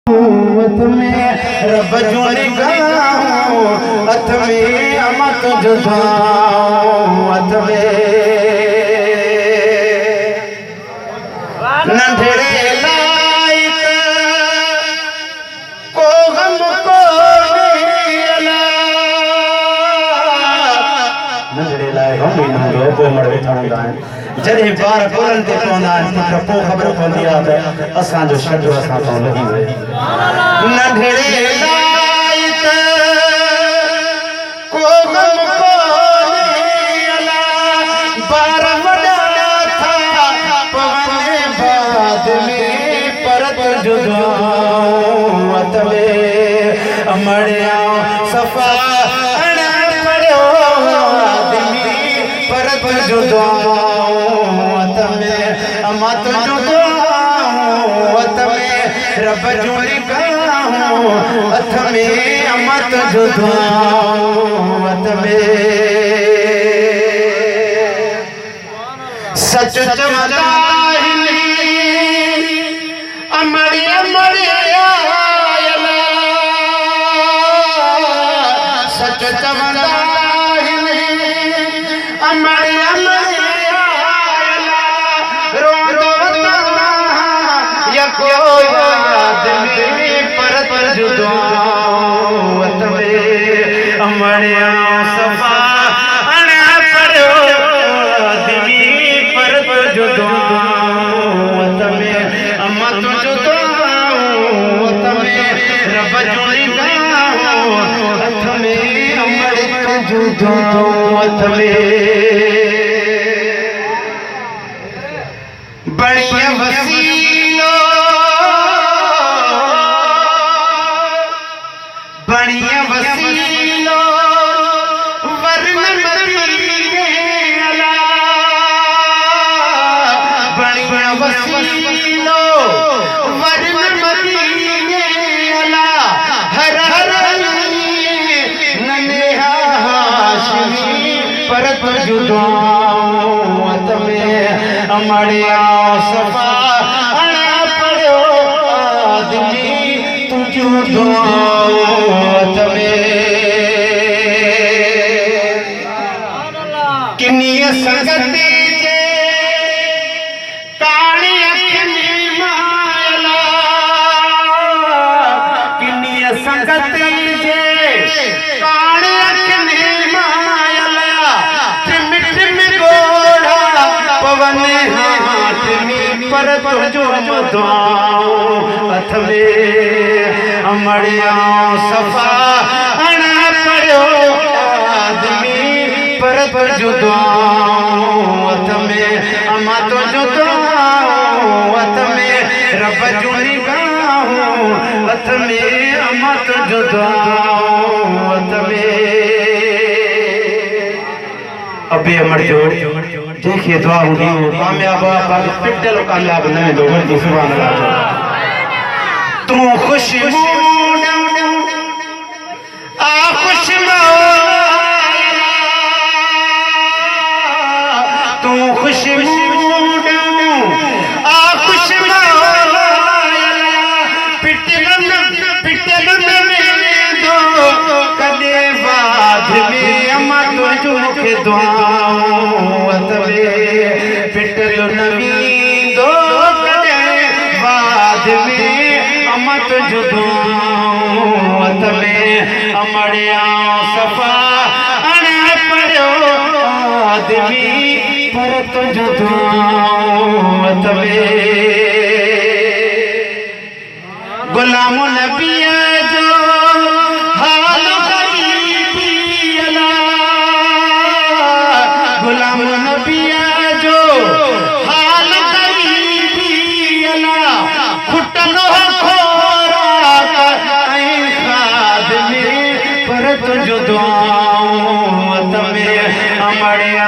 अथ में रब जो निगाहों अथ में अमत जुदाऊं अथ में नंढड़े लाइक को गम को नंढड़े लाइक हम भी नंढो को मड़े ठंडा जॾहिं ॿार कुलनि ते पवंदा आहिनि त पोइ ख़बर पवंदी आहे त असांजो छॾो असां सां लॻी वई नंढड़े लाइक को गम कोन्हे अला ॿार वॾा था पवनि बाद में परत जुदाऊं अथ में अमड़िया सफ़ा पढ़ियो आदमी परत जुदाऊं अमत जुदाऊं अथ में रब जो निगाहों अथ में अमत जुदाऊं अथ में सच चवंदा आहिनि अमड़ी अमड़ी आयला सच चवंदा आहिनि अमड़ी अमड़ी कोई आदमी परत जुदाऊं अथ में अमड़िया सफ़ा पढ़ियो आदमी परत जुदाऊं अथ में अमत जुदाऊं अथ में रब जो निगाहों अथ में अमड़िया जुदाऊं अथ में बढ़िया वसीलो बढ़िया वसीलो वर्ण मदीने अला बढ़िया वसीलो वर्ण मदीने अला हर हर नन्हे हाशमी परत जुदाऊं अथ में अमड़िया सफ़ा पढ़ियो आदमी तुझो दुआऊं अथ में किन्नीअ संगति जे काणी अखियुनि माला किन्नीअ संगति जे काणी अखियुनि माला टिम टिम गोढ़ा पवने हाथनी परत जुदाऊं अथ में अमड़िया सफ़ा पढ़ियो आदमी परत जुदाऊं अथ में अमत जुदाऊं अथ में रब जो निगाहों अथ में अमत जुदाऊं अथ में अबे अमड़ जो देखिए दुआ हूंदी कामयाब पिटल कामयाब न वेंदो वर्दी सुभान अल्लाह तू खुश आ खुश तू खुश आ खुश पिटल न वेंदो कदे बाद में अमत जो के दुआऊं अथ में पिटल न वेंदो कदे बाद में अमत जुदाऊं अथ में अमड़िया सफ़ा पढ़ियो आदमी परत जुदाऊं अथ में गुलाम नबी जो हाल गरीबी अला गुलाम नबी जो हाल गरीबी अला खुटलो परत जुदाऊं अथ में अमड़िया